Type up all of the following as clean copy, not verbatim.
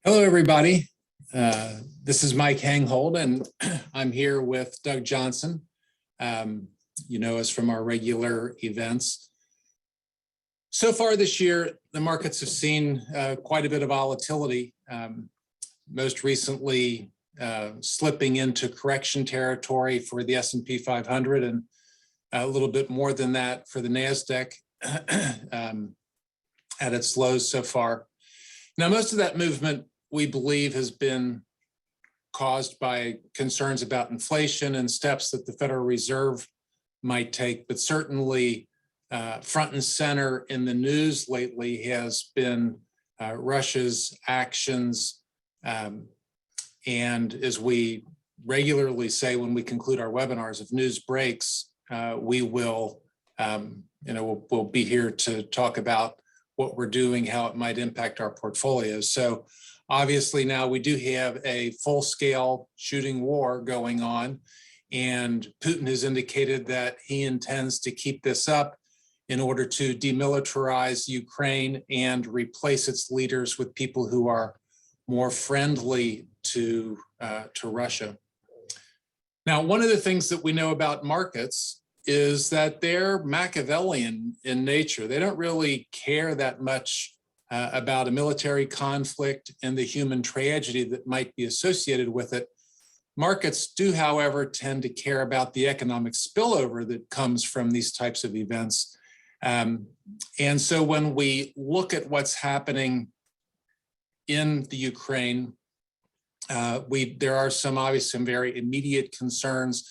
Hello, everybody. This is Mike Hengehold, and I'm here with Doug Johnson. You know us from our regular events. So far this year, the markets have seen quite a bit of volatility, most recently slipping into correction territory for the S&P 500 and a little bit more than that for the NASDAQ at its lows so far. Now, most of that movement, we believe, has been caused by concerns about inflation and steps that the Federal Reserve might take, but certainly front and center in the news lately has been Russia's actions. And as we regularly say when we conclude our webinars, if news breaks, we will, we'll be here to talk about what we're doing, how it might impact our portfolios. So obviously now we do have a full-scale shooting war going on, and Putin has indicated that he intends to keep this up in order to demilitarize Ukraine and replace its leaders with people who are more friendly to Russia. Now, one of the things that we know about markets is that they're Machiavellian in nature. They don't really care that much about a military conflict and the human tragedy that might be associated with it. Markets do, however, tend to care about the economic spillover that comes from these types of events. And so when we look at what's happening in the Ukraine, there are obviously some very immediate concerns.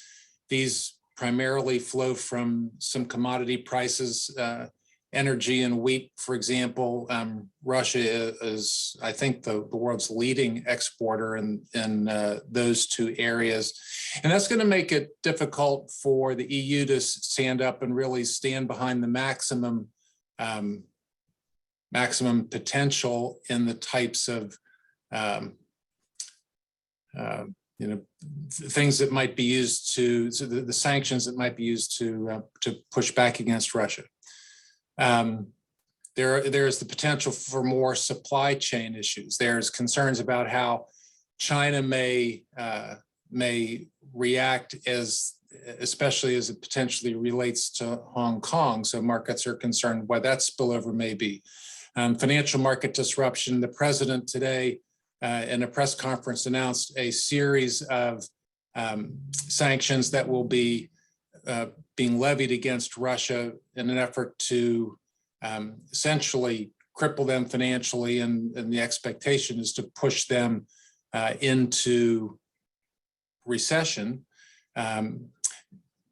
These primarily flow from some commodity prices, energy and wheat, for example. Russia is, I think, the world's leading exporter in those two areas. And that's going to make it difficult for the EU to stand up and really stand behind the maximum potential in the types of things that might be used the sanctions that might be used to push back against Russia. There's the potential for more supply chain issues. There's concerns about how China may react, especially as it potentially relates to Hong Kong. So markets are concerned why that spillover may be. Financial market disruption. The president today in a press conference announced a series of sanctions that will be being levied against Russia in an effort to essentially cripple them financially, and the expectation is to push them into recession.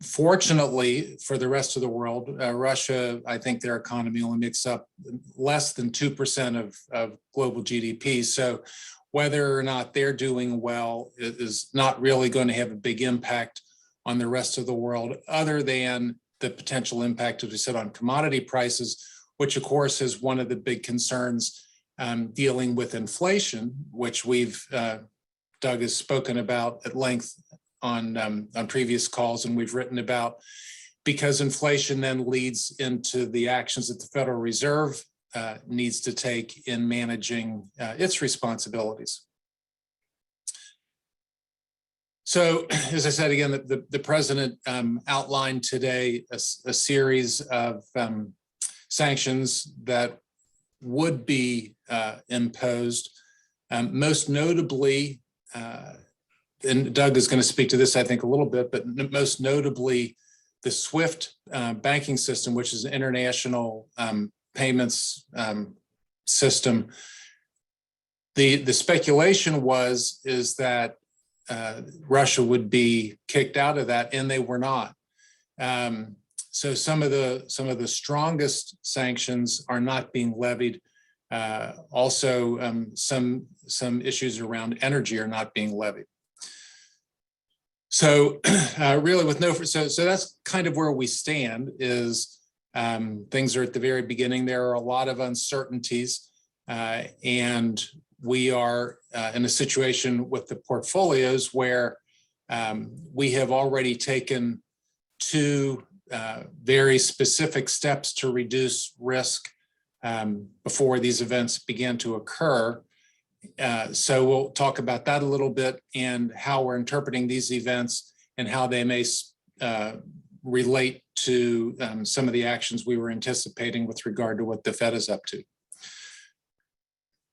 Fortunately for the rest of the world, Russia, I think their economy only makes up less than 2% of global GDP. So whether or not they're doing well is not really going to have a big impact on the rest of the world, other than the potential impact, as we said, on commodity prices, which of course is one of the big concerns dealing with inflation, which Doug has spoken about at length on previous calls, and we've written about, because inflation then leads into the actions that the Federal Reserve needs to take in managing its responsibilities. So, as I said again, the president outlined today a series of sanctions that would be imposed, most notably, and Doug is going to speak to this, I think, a little bit, but most notably, the SWIFT banking system, which is an international payments system. The speculation is that Russia would be kicked out of that, and they were not. So some of the strongest sanctions are not being levied. Also, some issues around energy are not being levied. So really, so that's kind of where we stand. Is things are at the very beginning. There are a lot of uncertainties, and we are in a situation with the portfolios where we have already taken two very specific steps to reduce risk before these events began to occur. So we'll talk about that a little bit and how we're interpreting these events and how they may relate to some of the actions we were anticipating with regard to what the Fed is up to.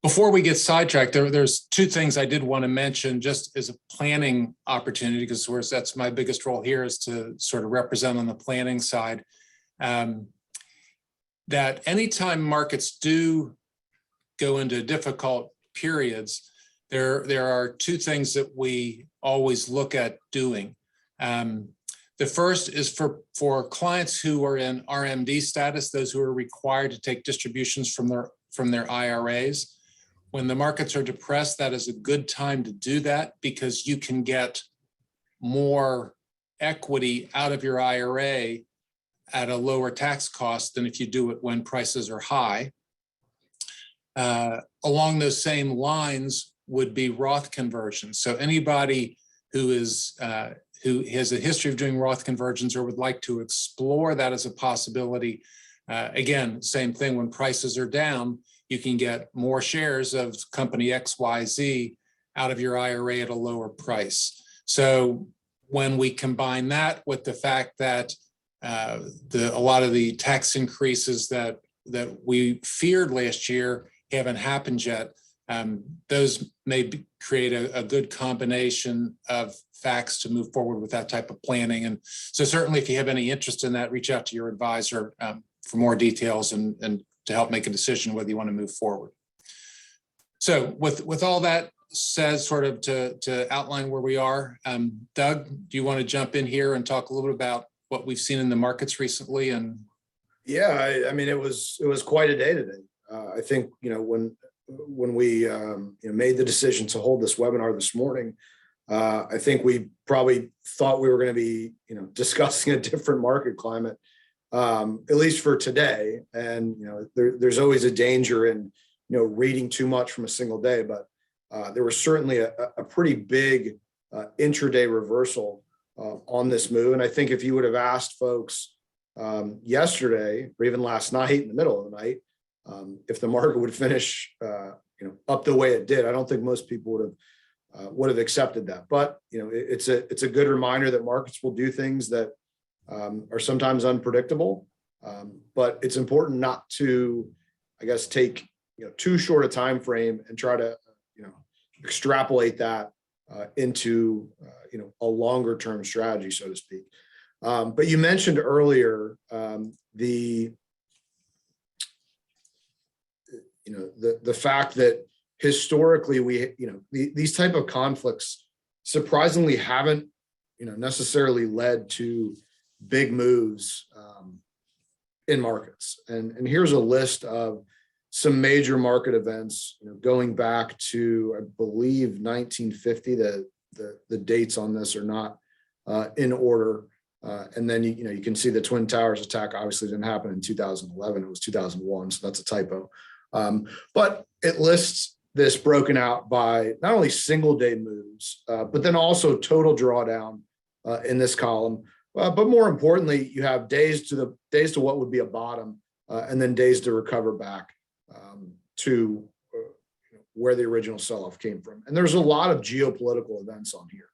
Before we get sidetracked, there's two things I did want to mention just as a planning opportunity, because that's my biggest role here is to sort of represent on the planning side. That anytime markets do go into difficult periods, there are two things that we always look at doing. The first is for clients who are in RMD status, those who are required to take distributions from their IRAs. When the markets are depressed, that is a good time to do that because you can get more equity out of your IRA at a lower tax cost than if you do it when prices are high. Along those same lines would be Roth conversions. So anybody who has a history of doing Roth conversions or would like to explore that as a possibility, again, same thing, when prices are down, you can get more shares of company XYZ out of your IRA at a lower price. So when we combine that with the fact that a lot of the tax increases that we feared last year haven't happened yet, those may create a good combination of facts to move forward with that type of planning. And so certainly if you have any interest in that, reach out to your advisor for more details and to help make a decision whether you want to move forward. So with all that said, sort of to outline where we are, Doug, do you want to jump in here and talk a little bit about what we've seen in the markets recently? And yeah, I mean, it was quite a day today. I think, when we made the decision to hold this webinar this morning, I think we probably thought we were going to be, discussing a different market climate, at least for today. And, there's always a danger in, reading too much from a single day, but there was certainly a pretty big intraday reversal on this move. And I think if you would have asked folks yesterday or even last night in the middle of the night, if the market would finish, up the way it did, I don't think most people would have accepted that. But it's a good reminder that markets will do things that are sometimes unpredictable. But it's important not to, I guess, take too short a time frame and try to extrapolate that into a longer term strategy, so to speak. But you mentioned earlier the fact that historically these type of conflicts surprisingly haven't necessarily led to big moves in markets. And here's a list of some major market events going back to, I believe, 1950. The dates on this are not in order. And then you can see the Twin Towers attack obviously didn't happen in 2011. It was 2001, so that's a typo. But it lists this broken out by not only single day moves, but then also total drawdown in this column. But more importantly, you have days to what would be a bottom, and then days to recover back to where the original sell-off came from. And there's a lot of geopolitical events on here.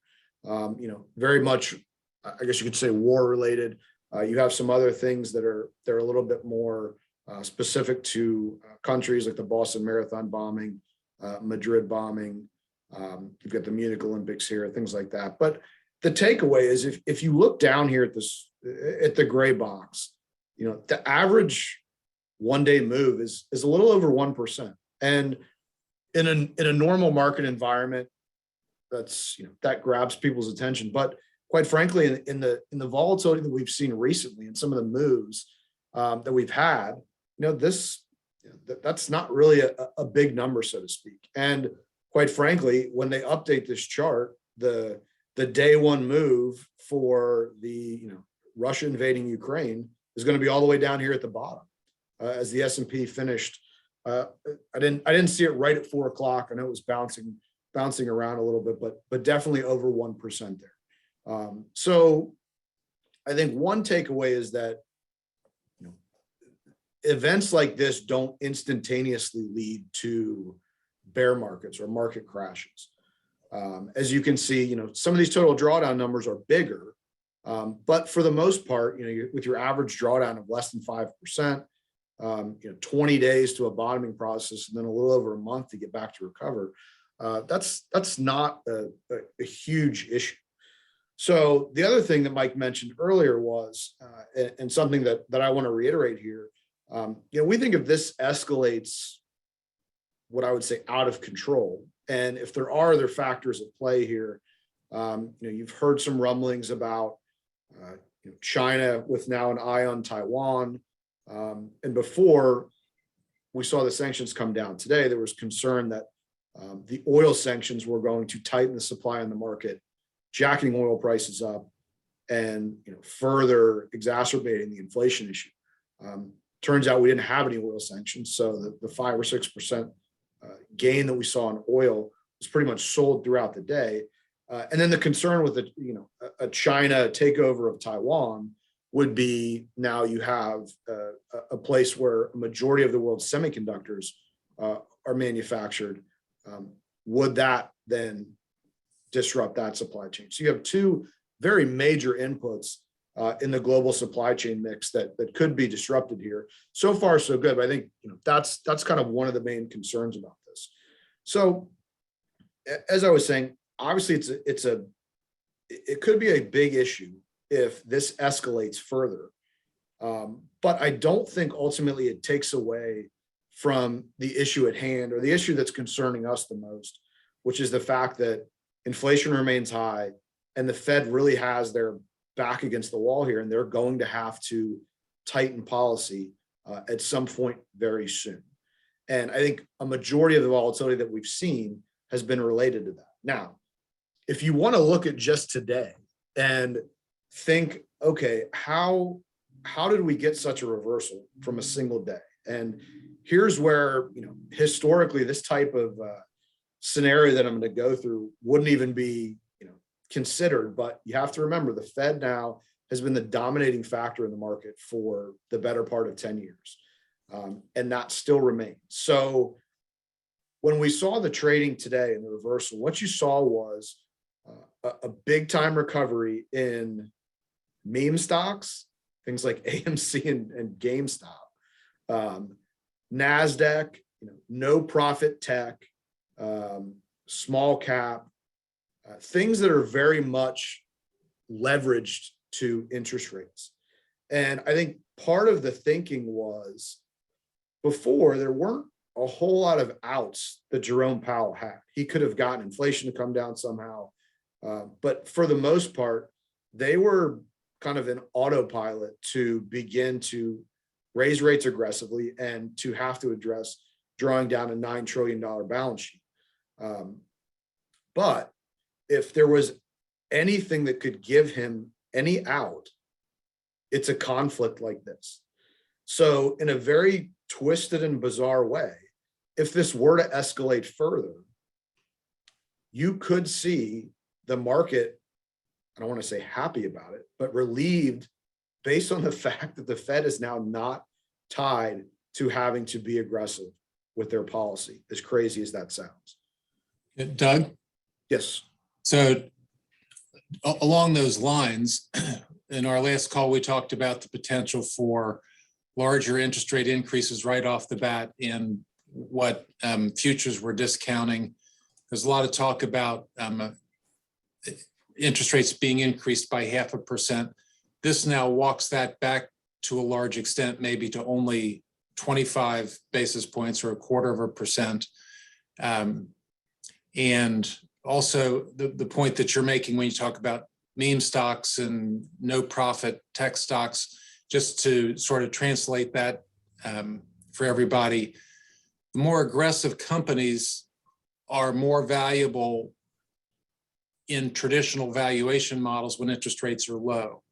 Very much, I guess you could say, war related. You have some other things that are a little bit more specific to countries, like the Boston Marathon bombing, Madrid bombing. You've got the Munich Olympics here, things like that. But the takeaway is, if you look down here at the gray box, the average one-day move is a little over 1%. And in a normal market environment, that grabs people's attention. But quite frankly, in the volatility that we've seen recently and some of the moves that we've had, that's not really a big number, so to speak. And quite frankly, when they update this chart, the day one move for the Russia invading Ukraine is going to be all the way down here at the bottom, as the S&P finished. I didn't see it right at 4 o'clock. I know it was bouncing around a little bit, but definitely over 1% there. So I think one takeaway is that events like this don't instantaneously lead to bear markets or market crashes. As you can see, some of these total drawdown numbers are bigger, but for the most part, with your average drawdown of less than 5%, 20 days to a bottoming process, and then a little over a month to get back to recover, that's not a huge issue. So the other thing that Mike mentioned earlier was, and something that I want to reiterate here, we think if this escalates, what I would say, out of control, and if there are other factors at play here, you've heard some rumblings about China with now an eye on Taiwan, and before we saw the sanctions come down today, there was concern that the oil sanctions were going to tighten the supply in the market, jacking oil prices up, and further exacerbating the inflation issue. Turns out we didn't have any oil sanctions, so the 5 or 6% gain that we saw in oil was pretty much sold throughout the day. And then the concern with a China takeover of Taiwan would be, now you have a place where a majority of the world's semiconductors are manufactured. Would that then disrupt that supply chain? So you have two very major inputs in the global supply chain mix that could be disrupted here. So far, so good. But I think that's kind of one of the main concerns about this. So as I was saying, obviously it could be a big issue if this escalates further. But I don't think ultimately it takes away from the issue at hand, or the issue that's concerning us the most, which is the fact that inflation remains high and the Fed really has their back against the wall here, and they're going to have to tighten policy at some point very soon. And I think a majority of the volatility that we've seen has been related to that. Now, if you want to look at just today and think, okay, how did we get such a reversal from a single day? And here's where, historically, this type of scenario that I'm going to go through wouldn't even be, considered. But you have to remember, the Fed now has been the dominating factor in the market for the better part of 10 years. And that still remains. So when we saw the trading today and the reversal, what you saw was a big time recovery in meme stocks, things like AMC and GameStop, NASDAQ, no profit tech, small cap, things that are very much leveraged to interest rates. And I think part of the thinking was, before, there weren't a whole lot of outs that Jerome Powell had. He could have gotten inflation to come down somehow. But for the most part, they were kind of in autopilot to begin to raise rates aggressively and to have to address drawing down a $9 trillion balance sheet. But if there was anything that could give him any out, it's a conflict like this. So in a very twisted and bizarre way, if this were to escalate further, you could see the market, I don't want to say happy about it, but relieved, based on the fact that the Fed is now not tied to having to be aggressive with their policy, as crazy as that sounds. Doug? Yes. So along those lines, in our last call, we talked about the potential for larger interest rate increases right off the bat in what futures were discounting. There's a lot of talk about interest rates being increased by 0.5%. This now walks that back to a large extent, maybe to only 25 basis points or 0.25%. And also the point that you're making when you talk about meme stocks and no profit tech stocks, just to sort of translate that for everybody, the more aggressive companies are more valuable in traditional valuation models when interest rates are low.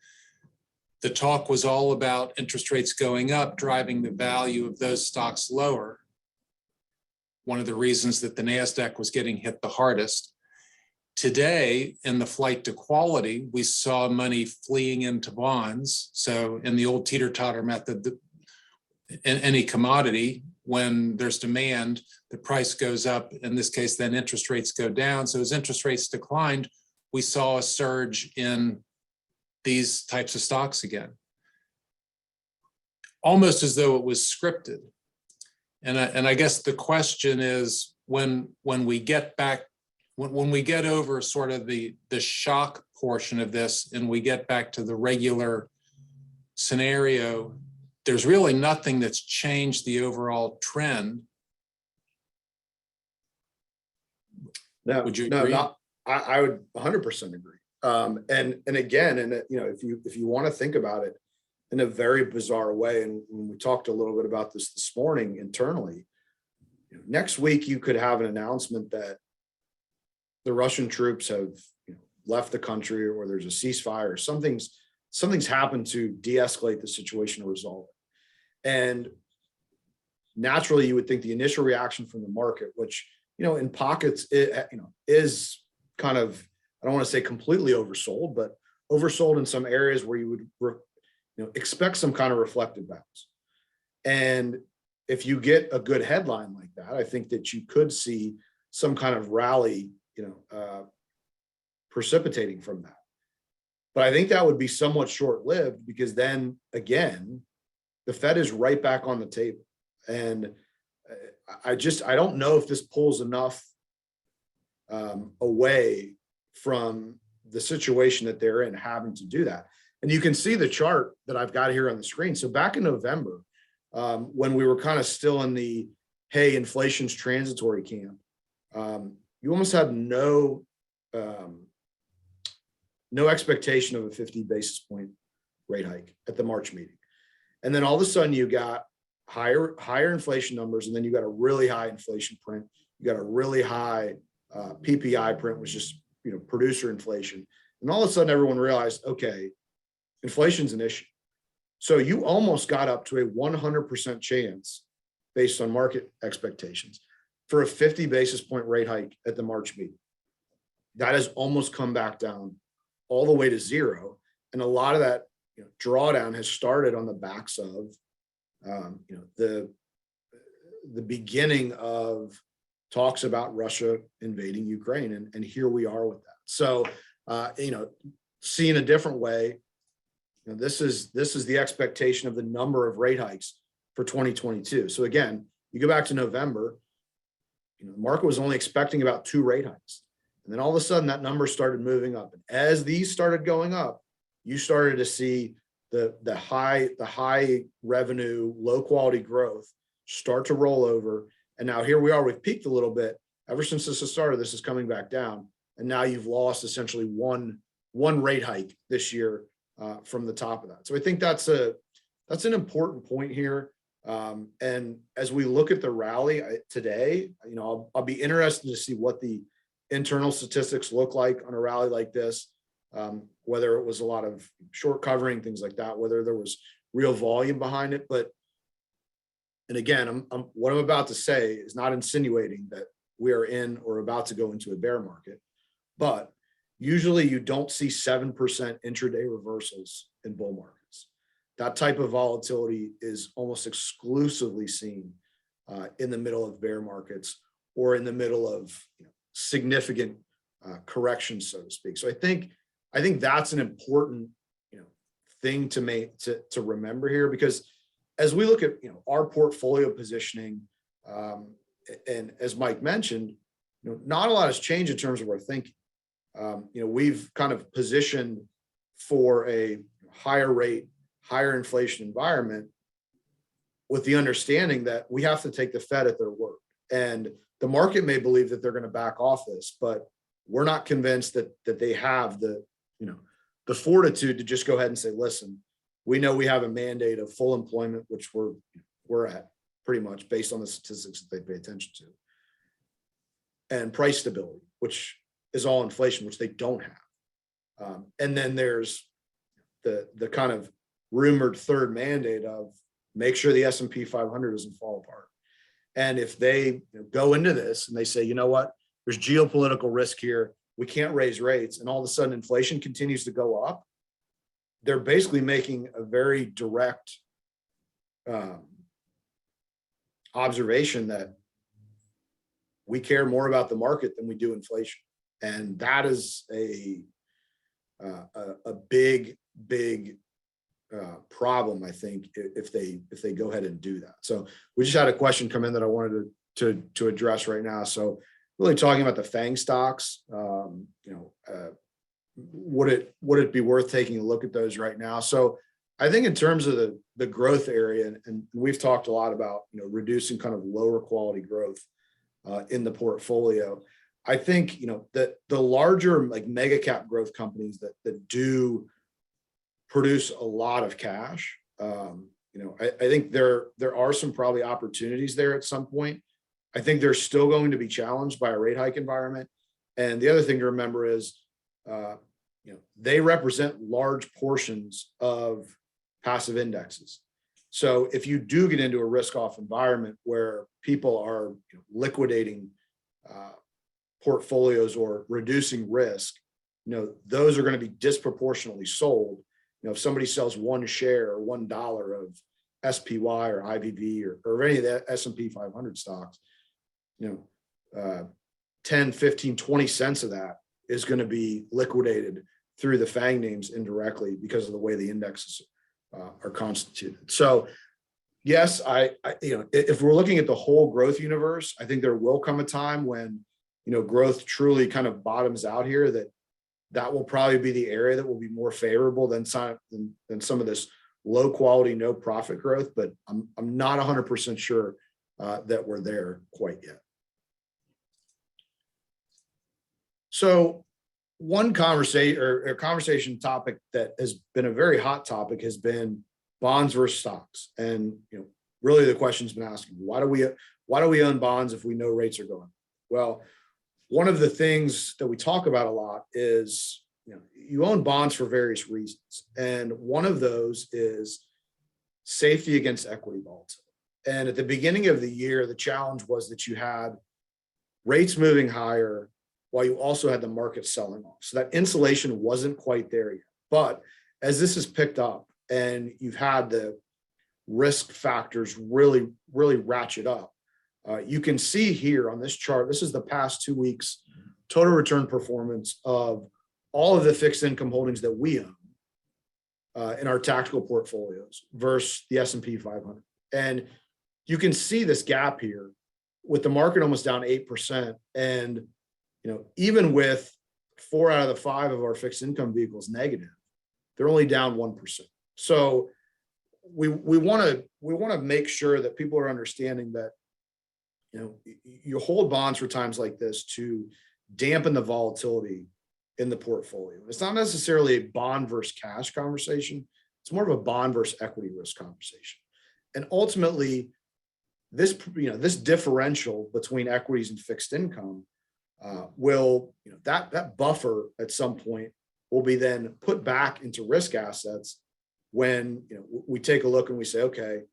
The talk was all about interest rates going up, driving the value of those stocks lower. One of the reasons that the NASDAQ was getting hit the hardest. Today, in the flight to quality, we saw money fleeing into bonds. So in the old teeter-totter method, any commodity, when there's demand, the price goes up. In this case, then interest rates go down. So as interest rates declined, we saw a surge in these types of stocks again, almost as though it was scripted. And I guess the question is, when we get back, when we get over sort of the shock portion of this and we get back to the regular scenario, there's really nothing that's changed the overall trend. No, Would you no, agree? I would 100% agree. And again, if you want to think about it in a very bizarre way, and when we talked a little bit about this morning internally, next week you could have an announcement that the Russian troops have left the country, or there's a ceasefire, or something's happened to de-escalate the situation or resolve it. And naturally, you would think the initial reaction from the market, which in pockets is kind of, I don't want to say completely oversold, but oversold in some areas where you would expect some kind of reflective bounce. And if you get a good headline like that, I think that you could see some kind of rally, precipitating from that. But I think that would be somewhat short-lived, because then again, the Fed is right back on the table. And I don't know if this pulls enough away from the situation that they're in, having to do that. And you can see the chart that I've got here on the screen. So back in November, when we were kind of still in the, hey, inflation's transitory camp, you almost had no expectation of a 50 basis point rate hike at the March meeting. And then all of a sudden you got higher inflation numbers, and then you got a really high inflation print. You got a really high PPI print, which is producer inflation. And all of a sudden everyone realized, okay, inflation's an issue. So you almost got up to a 100% chance, based on market expectations, for a 50 basis point rate hike at the March meeting. That has almost come back down all the way to zero. And a lot of that drawdown has started on the backs of the beginning of talks about Russia invading Ukraine. And here we are with that. So, seeing a different way, this is the expectation of the number of rate hikes for 2022. So again, you go back to November, the market was only expecting about 2 rate hikes. And then all of a sudden that number started moving up. And as these started going up, you started to see the high revenue, low quality growth start to roll over. And now here we are, we've peaked a little bit. Ever since this has started, this is coming back down. And now you've lost essentially one rate hike this year from the top of that. So I think that's an important point here. And as we look at the rally today, I'll be interested to see what the internal statistics look like on a rally like this, whether it was a lot of short covering, things like that, whether there was real volume behind it. And again, what I'm about to say is not insinuating that we are in or about to go into a bear market, but usually you don't see 7% intraday reversals in bull markets. That type of volatility is almost exclusively seen in the middle of bear markets, or in the middle of significant corrections, so to speak. So I think that's an important thing to remember here, because as we look at our portfolio positioning, and as Mike mentioned, not a lot has changed in terms of our thinking. We've kind of positioned for a higher rate, higher inflation environment, with the understanding that we have to take the Fed at their word. And the market may believe that they're going to back off this, but we're not convinced that they have the fortitude to just go ahead and say, listen, we know we have a mandate of full employment, which we're at pretty much based on the statistics that they pay attention to, and price stability, which is all inflation, which they don't have. And then there's the kind of rumored third mandate of make sure the S&P 500 doesn't fall apart. And if they go into this and they say, you know what, there's geopolitical risk here, we can't raise rates, and all of a sudden inflation continues to go up, they're basically making a very direct observation that we care more about the market than we do inflation. And that is a big problem, I think, if they go ahead and do that. So we just had a question come in that I wanted to address right now. So really talking about the FANG stocks, would it be worth taking a look at those right now? So I think in terms of the growth area, and we've talked a lot about, reducing kind of lower quality growth in the portfolio. I think, that the larger like mega cap growth companies that do produce a lot of cash, I think there are some probably opportunities there at some point. I think they're still going to be challenged by a rate hike environment. And the other thing to remember is, they represent large portions of passive indexes. So if you do get into a risk-off environment where people are liquidating portfolios or reducing risk, those are going to be disproportionately sold. If somebody sells one share or $1 of SPY or IVV or any of the S&P 500 stocks, 10, 15, 20 cents of that is going to be liquidated through the FANG names indirectly because of the way the indexes are constituted. So yes, if we're looking at the whole growth universe, I think there will come a time when, growth truly kind of bottoms out here, that will probably be the area that will be more favorable than some of this low quality, no profit growth. But I'm not 100% sure that we're there quite yet. So one conversation topic that has been a very hot topic has been bonds versus stocks. And, really the question's been asking, why do we own bonds if we know rates are going? Well, one of the things that we talk about a lot is, you own bonds for various reasons. And one of those is safety against equity volatility. And at the beginning of the year, the challenge was that you had rates moving higher while you also had the market selling off. So that insulation wasn't quite there yet. But as this has picked up and you've had the risk factors really ratchet up, you can see here on this chart, this is the past 2 weeks total return performance of all of the fixed income holdings that we own in our tactical portfolios versus the S&P 500. And you can see this gap here with the market almost down 8%. And even with 4 out of the 5 of our fixed income vehicles negative, they're only down 1%. So we want to make sure that people are understanding that you hold bonds for times like this to dampen the volatility in the portfolio. It's not necessarily a bond versus cash conversation. It's more of a bond versus equity risk conversation. And ultimately, this differential between equities and fixed income will, that buffer at some point will be then put back into risk assets when, we take a look and we say, okay,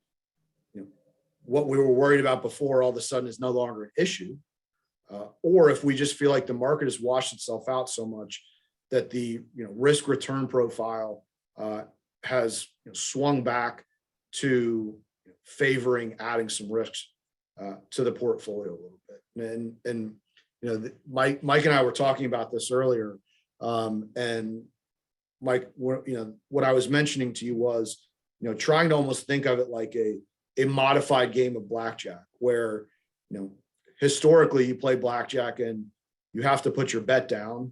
what we were worried about before all of a sudden is no longer an issue. Or if we just feel like the market has washed itself out so much that the risk return profile has swung back to favoring adding some risks to the portfolio a little bit. And Mike and I were talking about this earlier. And Mike, what I was mentioning to you was, trying to almost think of it like a modified game of blackjack, where, historically you play blackjack and you have to put your bet down.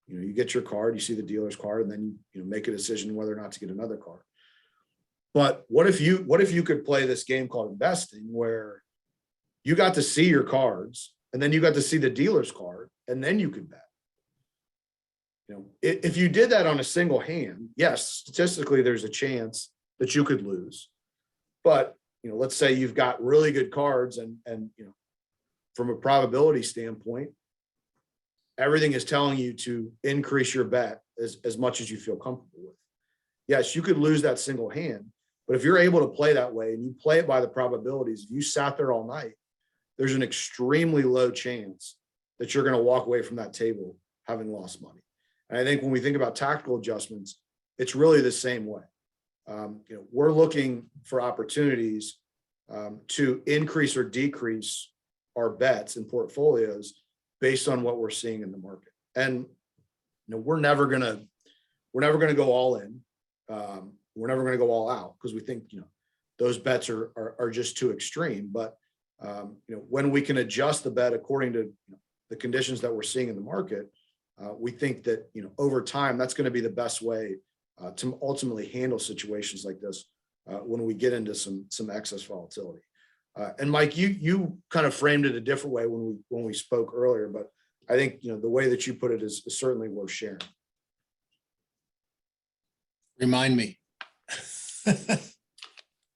You get your card, you see the dealer's card, and then you make a decision whether or not to get another card. But what if you could play this game called investing, where you got to see your cards and then you got to see the dealer's card and then you could bet? If you did that on a single hand, yes, statistically there's a chance that you could lose. But let's say you've got really good cards and from a probability standpoint, everything is telling you to increase your bet as much as you feel comfortable with. Yes, you could lose that single hand, but if you're able to play that way and you play it by the probabilities, if you sat there all night, there's an extremely low chance that you're going to walk away from that table having lost money. And I think when we think about tactical adjustments, it's really the same way. We're looking for opportunities to increase or decrease our bets and portfolios based on what we're seeing in the market. And we're never gonna go all in. We're never gonna go all out because we think those bets are just too extreme. But when we can adjust the bet according to the conditions that we're seeing in the market, we think that over time that's going to be the best way to ultimately handle situations like this when we get into some excess volatility. And Mike, you kind of framed it a different way when we spoke earlier, but I think the way that you put it is certainly worth sharing. Remind me.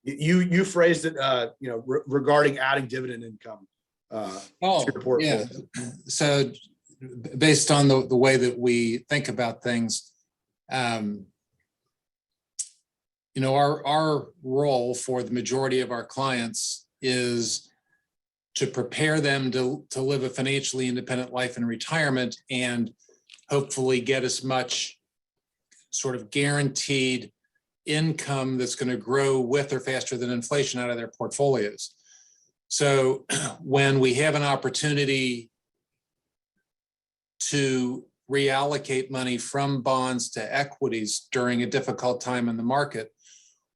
You phrased it regarding adding dividend income to your portfolio. Yeah. So based on the way that we think about things, our role for the majority of our clients is to prepare them to live a financially independent life in retirement and hopefully get as much sort of guaranteed income that's going to grow with or faster than inflation out of their portfolios. So when we have an opportunity to reallocate money from bonds to equities during a difficult time in the market,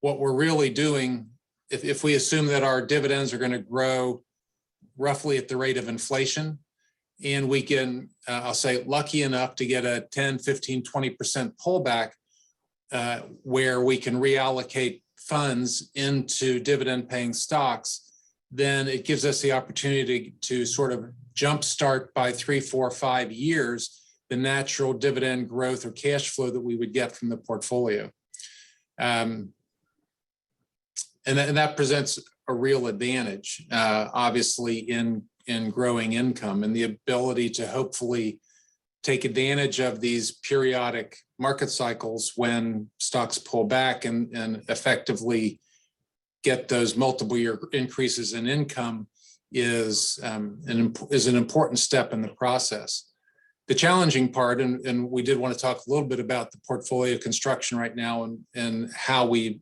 what we're really doing, if we assume that our dividends are going to grow roughly at the rate of inflation, and we can, I'll say, lucky enough to get a 10, 15, 20% pullback where we can reallocate funds into dividend paying stocks, then it gives us the opportunity to sort of jumpstart by 3, 4, 5 years the natural dividend growth or cash flow that we would get from the portfolio. And that presents a real advantage, obviously, in growing income and the ability to hopefully take advantage of these periodic market cycles when stocks pull back and effectively get those multiple year increases in income is an important step in the process. The challenging part, and we did want to talk a little bit about the portfolio construction right now and how we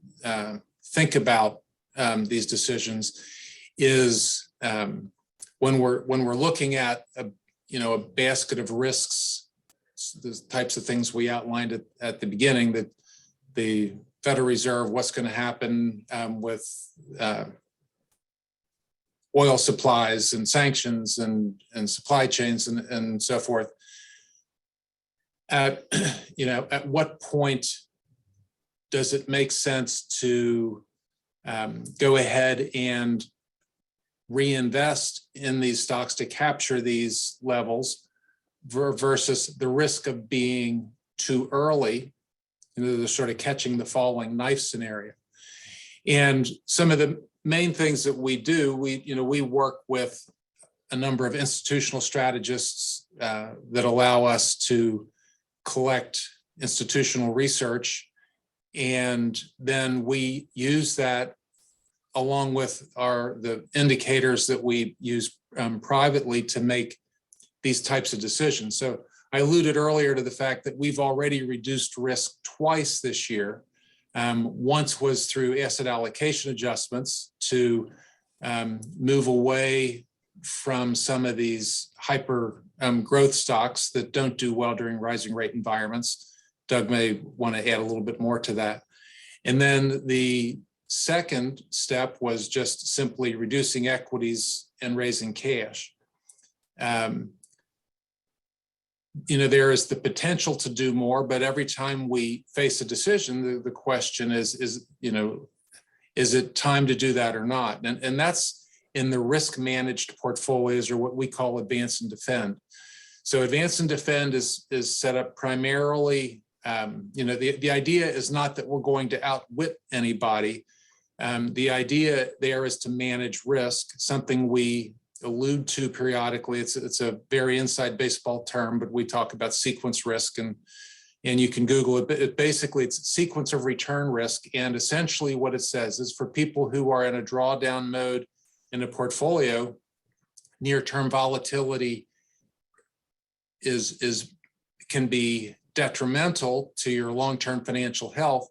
think about these decisions, is when we're looking at a basket of risks, the types of things we outlined at the beginning, that the Federal Reserve, what's going to happen with oil supplies and sanctions and supply chains and so forth. At what point does it make sense to go ahead and reinvest in these stocks to capture these levels versus the risk of being too early, the sort of catching the falling knife scenario? And some of the main things that we do, we work with a number of institutional strategists that allow us to collect institutional research, and then we use that along with the indicators that we use privately to make these types of decisions. So I alluded earlier to the fact that we've already reduced risk twice this year. Once was through asset allocation adjustments to move away from some of these hyper growth stocks that don't do well during rising rate environments. Doug may want to add a little bit more to that. And then the second step was just simply reducing equities and raising cash. There is the potential to do more, but every time we face a decision, the question is it time to do that or not? And that's in the risk managed portfolios, or what we call advance and defend. So advance and defend is set up primarily, the idea is not that we're going to outwit anybody. The idea there is to manage risk, something we allude to periodically. It's a very inside baseball term, but we talk about sequence risk, and you can Google it. Basically, it's sequence of return risk. And essentially what it says is, for people who are in a drawdown mode in a portfolio, near-term volatility can be detrimental to your long-term financial health.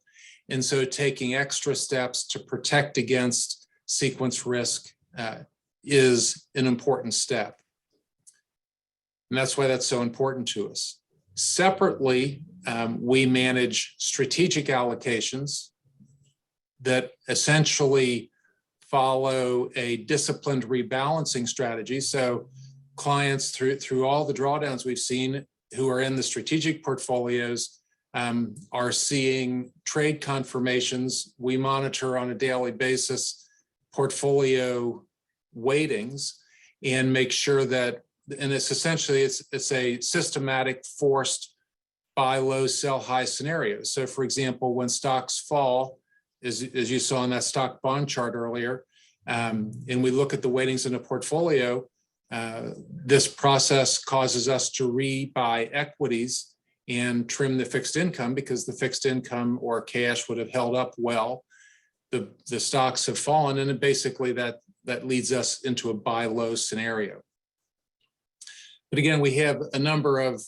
And so taking extra steps to protect against sequence risk is an important step. And that's why that's so important to us. Separately, we manage strategic allocations that essentially follow a disciplined rebalancing strategy. So clients through all the drawdowns we've seen who are in the strategic portfolios are seeing trade confirmations. We monitor on a daily basis portfolio weightings and make sure that, and it's essentially, it's a systematic forced buy low, sell high scenario. So for example, when stocks fall, as you saw in that stock bond chart earlier, and we look at the weightings in a portfolio, this process causes us to rebuy equities and trim the fixed income because the fixed income or cash would have held up well. The stocks have fallen, and basically that leads us into a buy low scenario. But again, we have a number of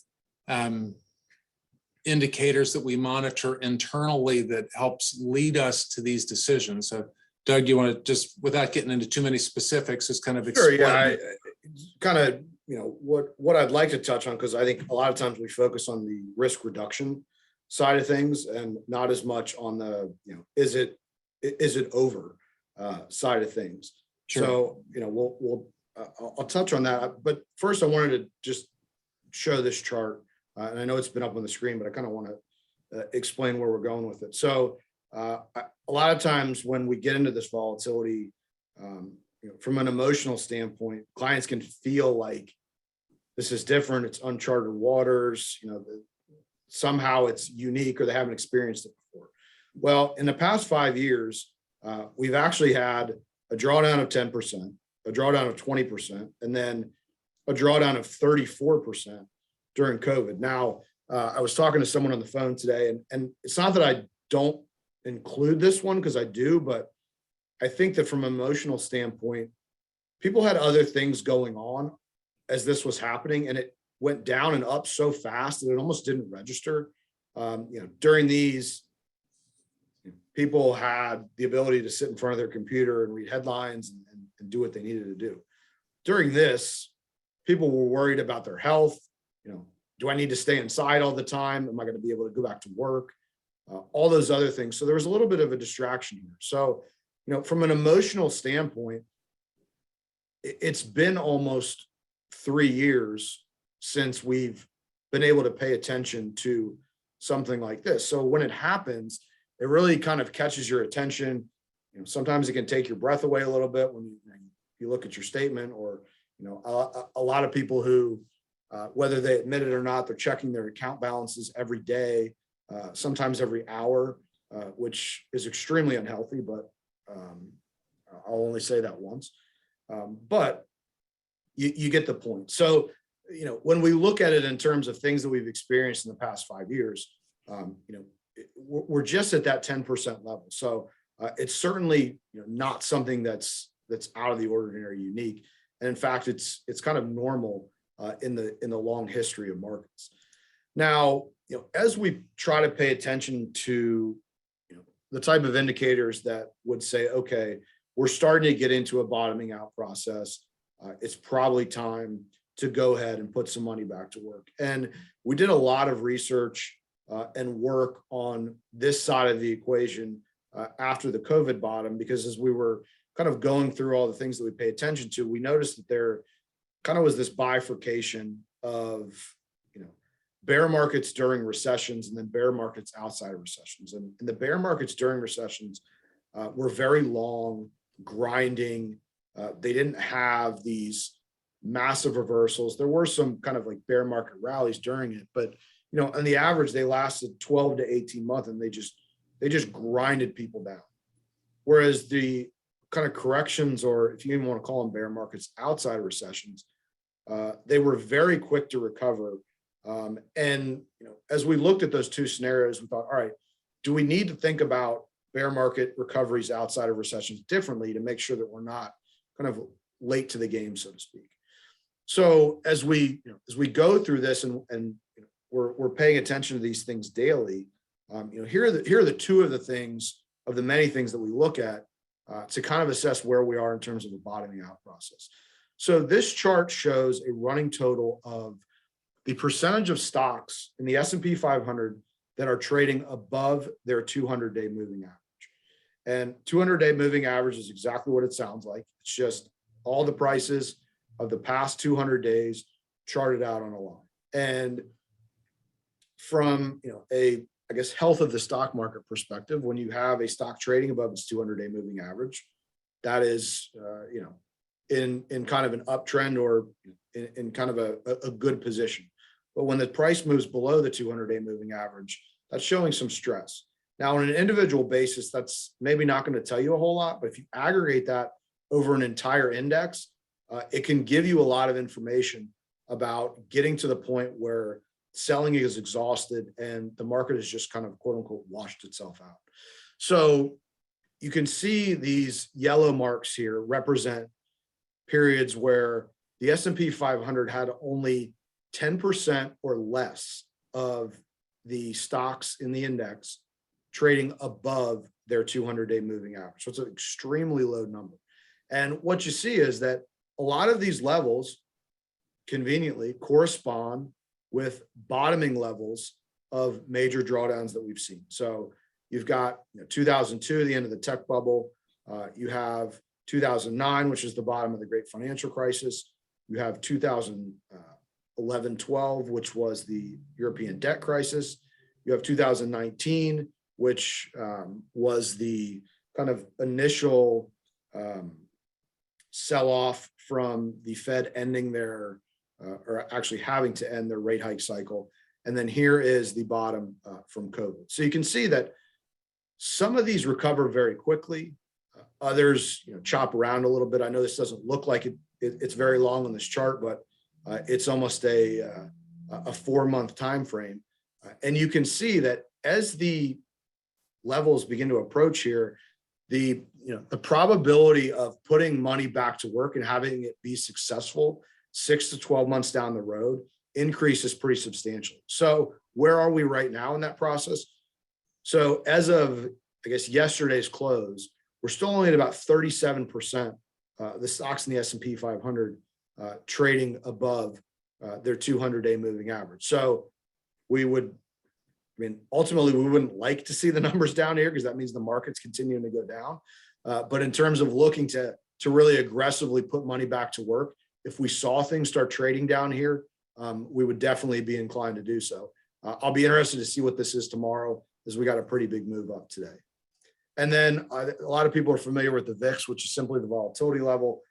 indicators that we monitor internally that helps lead us to these decisions. So Doug, you want to just, without getting into too many specifics, just kind of explain? Sure, yeah, kind of, what I'd like to touch on, because I think a lot of times we focus on the risk reduction side of things and not as much on the, is it over side of things. Sure. So, I'll touch on that. But first I wanted to just show this chart. And I know it's been up on the screen, but I kind of want to explain where we're going with it. So a lot of times when we get into this volatility, from an emotional standpoint, clients can feel like this is different. It's uncharted waters, somehow it's unique or they haven't experienced it before. Well, in the past 5 years, we've actually had a drawdown of 10%, a drawdown of 20%, and then a drawdown of 34% during COVID. Now, I was talking to someone on the phone today, and it's not that I don't include this one, because I do, but I think that from an emotional standpoint, people had other things going on as this was happening, and it went down and up so fast that it almost didn't register. During these, people had the ability to sit in front of their computer and read headlines and do what they needed to do. During this, people were worried about their health. Do I need to stay inside all the time? Am I going to be able to go back to work? All those other things. So there was a little bit of a distraction here. So, from an emotional standpoint, it's been almost 3 years since we've been able to pay attention to something like this. So when it happens, it really kind of catches your attention. Sometimes it can take your breath away a little bit when you look at your statement, or, a lot of people who, whether they admit it or not, they're checking their account balances every day, sometimes every hour, which is extremely unhealthy, but I'll only say that once. But you get the point. So, when we look at it in terms of things that we've experienced in the past 5 years, we're just at that 10% level. So it's certainly not something that's out of the ordinary, unique. And in fact, it's kind of normal in the long history of markets. Now, as we try to pay attention to the type of indicators that would say, okay, we're starting to get into a bottoming out process. It's probably time to go ahead and put some money back to work. And we did a lot of research and work on this side of the equation after the COVID bottom, because as we were kind of going through all the things that we pay attention to, we noticed that there kind of was this bifurcation of, bear markets during recessions and then bear markets outside of recessions. And the bear markets during recessions were very long, grinding. They didn't have these massive reversals. There were some kind of like bear market rallies during it, but on the average, they lasted 12 to 18 months, and they just grinded people down. Whereas the kind of corrections, or if you even want to call them bear markets outside of recessions, they were very quick to recover. And as we looked at those two scenarios, we thought, all right, do we need to think about bear market recoveries outside of recessions differently to make sure that we're not kind of late to the game, so to speak? So as we go through this and we're paying attention to these things daily, here are the two of the things, of the many things that we look at. to kind of assess where we are in terms of a bottoming out process. So this chart shows a running total of the percentage of stocks in the S&P 500 that are trading above their 200-day moving average. And 200-day moving average is exactly what it sounds like. It's just all the prices of the past 200 days charted out on a line. And from I guess health of the stock market perspective, when you have a stock trading above its 200-day moving average, that is in kind of an uptrend or in kind of a good position. But when the price moves below the 200-day moving average, that's showing some stress. Now, on an individual basis, that's maybe not going to tell you a whole lot, but if you aggregate that over an entire index, it can give you a lot of information about getting to the point where selling is exhausted and the market is just kind of quote unquote washed itself out. So you can see these yellow marks here represent periods where the S&P 500 had only 10% or less of the stocks in the index trading above their 200-day moving average. So it's an extremely low number. And what you see is that a lot of these levels conveniently correspond with bottoming levels of major drawdowns that we've seen. So you've got 2002, the end of the tech bubble. You have 2009, which is the bottom of the great financial crisis. You have 2011-12, which was the European debt crisis. You have 2019, which was the kind of initial sell-off from the Fed ending their, or actually having to end their rate hike cycle. And then here is the bottom from COVID. So you can see that some of these recover very quickly. Others, chop around a little bit. I know this doesn't look like it's very long on this chart, but it's almost a 4-month time frame. And you can see that as the levels begin to approach here, the probability of putting money back to work and having it be successful 6 to 12 months down the road increases pretty substantially. So where are we right now in that process? So as of, I guess, yesterday's close, we're still only at about 37%, the stocks in the S&P 500 trading above their 200-day moving average. So ultimately, we wouldn't like to see the numbers down here because that means the market's continuing to go down. But in terms of looking to really aggressively put money back to work, if we saw things start trading down here, we would definitely be inclined to do so. I'll be interested to see what this is tomorrow, as we got a pretty big move up today. And then a lot of people are familiar with the VIX, which is simply the volatility level.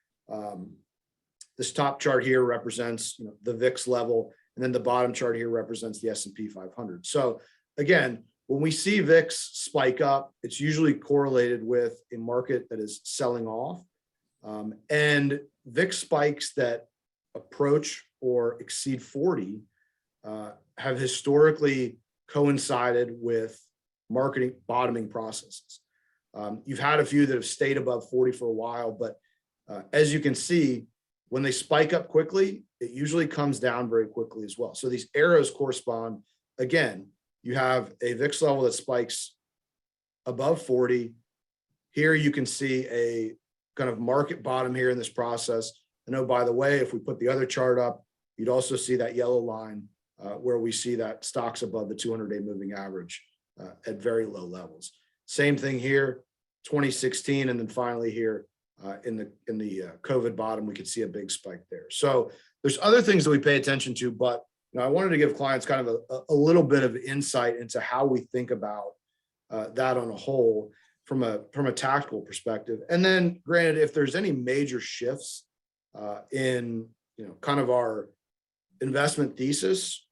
This top chart here represents the VIX level, and then the bottom chart here represents the S&P 500. So again, when we see VIX spike up, it's usually correlated with a market that is selling off. And VIX spikes that approach or exceed 40 have historically coincided with marketing bottoming processes. You've had a few that have stayed above 40 for a while, but as you can see, when they spike up quickly, it usually comes down very quickly as well. So these arrows correspond. Again, you have a VIX level that spikes above 40. Here you can see a kind of market bottom here in this process. And oh, by the way, if we put the other chart up, you'd also see that yellow line where we see that stocks above the 200-day moving average at very low levels. Same thing here, 2016, and then finally here in the COVID bottom, we could see a big spike there. So there's other things that we pay attention to, but I wanted to give clients kind of a little bit of insight into how we think about that on a whole from a tactical perspective. And then, granted, if there's any major shifts in kind of our investment thesis,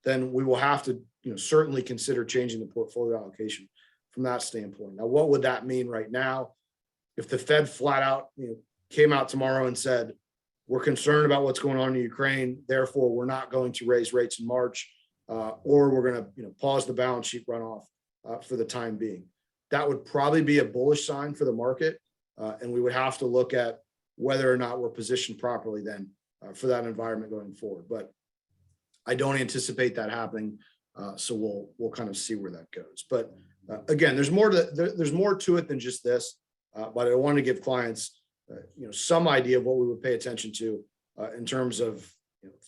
then we will have to certainly consider changing the portfolio allocation from that standpoint. Now, what would that mean right now? If the Fed flat out came out tomorrow and said, we're concerned about what's going on in Ukraine, therefore we're not going to raise rates in March, or we're going to pause the balance sheet runoff for the time being, that would probably be a bullish sign for the market, and we would have to look at whether or not we're positioned properly then for that environment going forward. But I don't anticipate that happening, so we'll kind of see where that goes. But again, there's more to it than just this. but I wanted to give clients, some idea of what we would pay attention to in terms of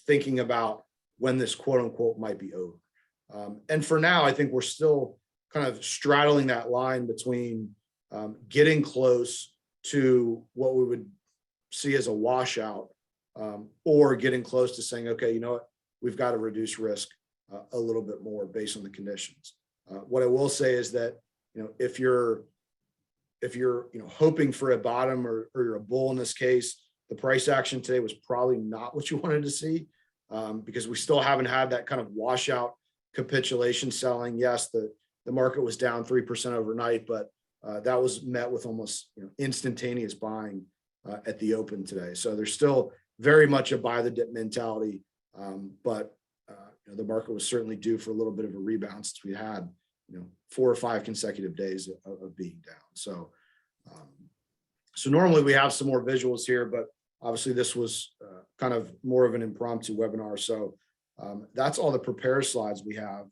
thinking about when this quote unquote might be over. And for now, I think we're still kind of straddling that line between getting close to what we would see as a washout, or getting close to saying, okay, you know what, we've got to reduce risk a little bit more based on the conditions. What I will say is that, if you're hoping for a bottom or you're a bull in this case, the price action today was probably not what you wanted to see, because we still haven't had that kind of washout capitulation selling. Yes, the market was down 3% overnight, but that was met with almost instantaneous buying at the open today. So there's still very much a buy the dip mentality, but the market was certainly due for a little bit of a rebound since we had 4 or 5 consecutive days of being down. So normally we have some more visuals here, but obviously this was kind of more of an impromptu webinar. So that's all the prepared slides we have.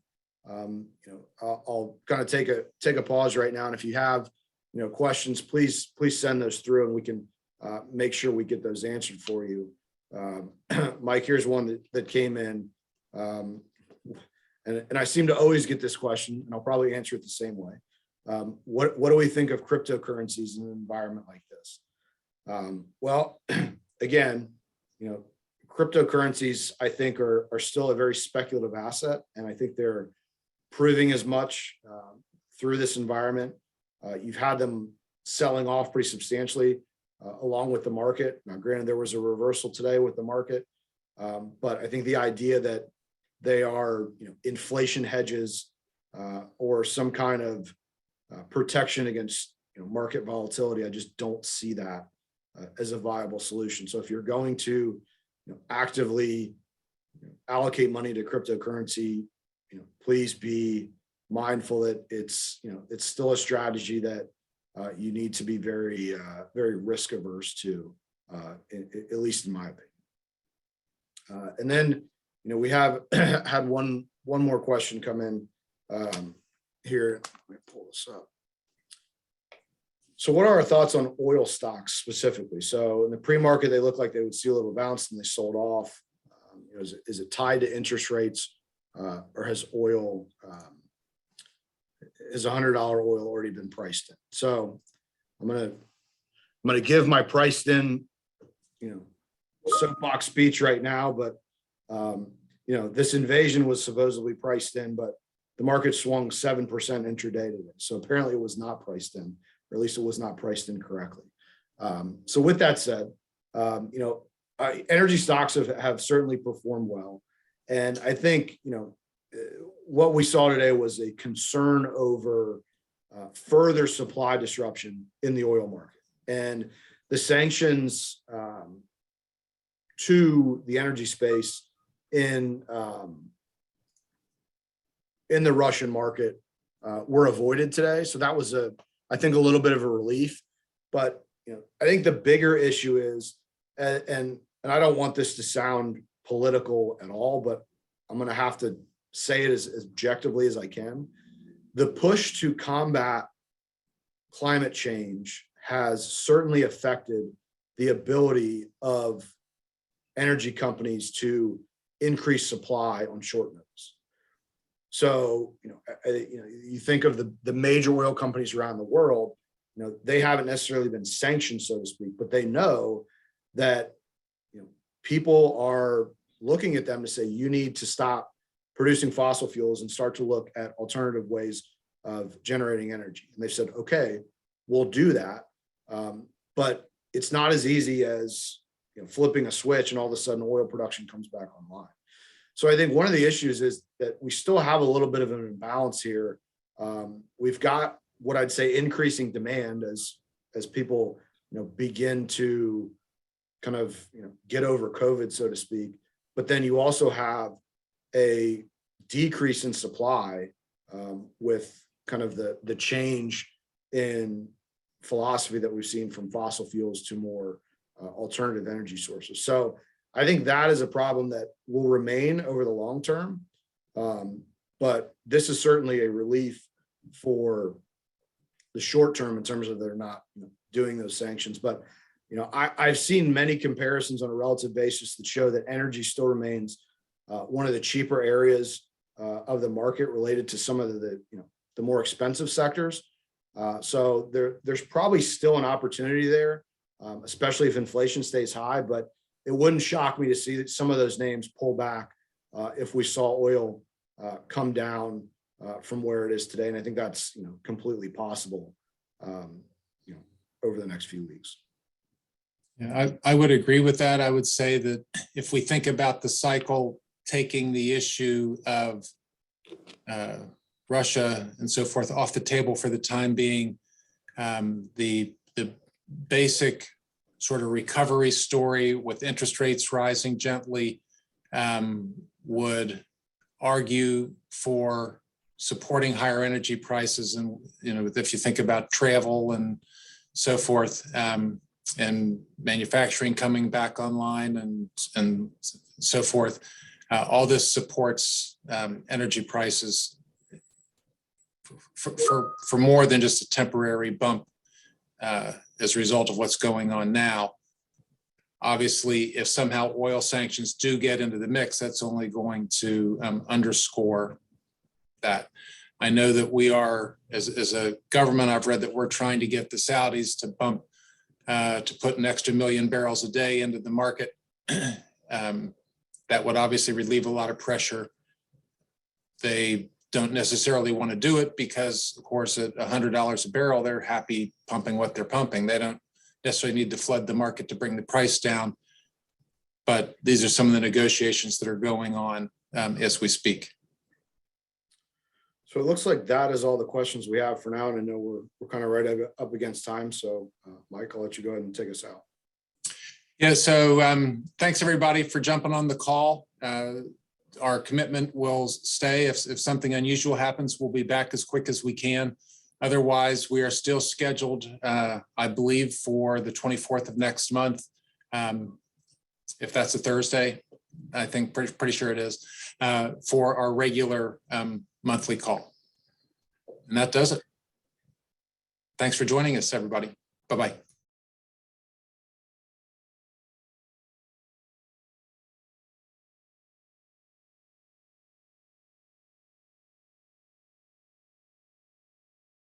I'll kind of take a pause right now, and if you have questions, please send those through, and we can make sure we get those answered for you. Mike, here's one that came in, and I seem to always get this question, and I'll probably answer it the same way. What do we think of cryptocurrencies in an environment like this? Well, again, cryptocurrencies, I think, are still a very speculative asset, and I think they're proving as much through this environment. You've had them selling off pretty substantially along with the market. Now, granted, there was a reversal today with the market, but I think the idea that they are inflation hedges or some kind of protection against market volatility, I just don't see that as a viable solution. So if you're going to actively allocate money to cryptocurrency, please be mindful that it's still a strategy that you need to be very risk averse to, at least in my opinion. And then we have had one more question come in here. Let me pull this up. So what are our thoughts on oil stocks specifically? So in the pre-market, they look like they would see a little bounce and they sold off. Is it tied to interest rates, or has oil, is $100 oil already been priced in? So I'm gonna give my priced in, soapbox speech right now, but this invasion was supposedly priced in, but the market swung 7% intraday today. So apparently it was not priced in, or at least it was not priced in correctly. So with that said, energy stocks have certainly performed well. And I think, what we saw today was a concern over further supply disruption in the oil market. And the sanctions to the energy space in the Russian market were avoided today. So that was I think a little bit of a relief. But I think the bigger issue is, and I don't want this to sound political at all, but I'm going to have to say it as objectively as I can. The push to combat climate change has certainly affected the ability of energy companies to increase supply on short notice. So, you think of the major oil companies around the world, they haven't necessarily been sanctioned, so to speak, but they know that, people are looking at them to say, you need to stop producing fossil fuels and start to look at alternative ways of generating energy. And they said, okay, we'll do that. But it's not as easy as flipping a switch and all of a sudden oil production comes back online. So I think one of the issues is that we still have a little bit of an imbalance here. We've got what I'd say increasing demand as people begin to kind of get over COVID, so to speak. But then you also have a decrease in supply with kind of the change in philosophy that we've seen from fossil fuels to more alternative energy sources. So I think that is a problem that will remain over the long term. But this is certainly a relief for the short term in terms of they're not doing those sanctions. But I've seen many comparisons on a relative basis that show that energy still remains one of the cheaper areas of the market related to some of the more expensive sectors. So there's probably still an opportunity there, especially if inflation stays high. But it wouldn't shock me to see that some of those names pull back if we saw oil come down from where it is today. And I think that's completely possible over the next few weeks. Yeah, I would agree with that. I would say that if we think about the cycle, taking the issue of Russia and so forth off the table for the time being, the basic sort of recovery story with interest rates rising gently would argue for supporting higher energy prices. And if you think about travel and so forth, and manufacturing coming back online and so forth, all this supports energy prices for more than just a temporary bump as a result of what's going on now. Obviously, if somehow oil sanctions do get into the mix, that's only going to underscore that. I know that we are, as a government, I've read that we're trying to get the Saudis to put an extra 1 million barrels a day into the market. That would obviously relieve a lot of pressure. They don't necessarily want to do it because, of course, at $100 a barrel, they're happy pumping what they're pumping. They don't necessarily need to flood the market to bring the price down. But these are some of the negotiations that are going on as we speak. So it looks like that is all the questions we have for now. And I know we're kind of right up against time. So Mike, I'll let you go ahead and take us out. Yeah, so thanks everybody for jumping on the call. Our commitment will stay. If something unusual happens, we'll be back as quick as we can. Otherwise, we are still scheduled, I believe, for the 24th of next month. If that's a Thursday, I think pretty sure it is, for our regular monthly call. And that does it. Thanks for joining us, everybody. Bye-bye.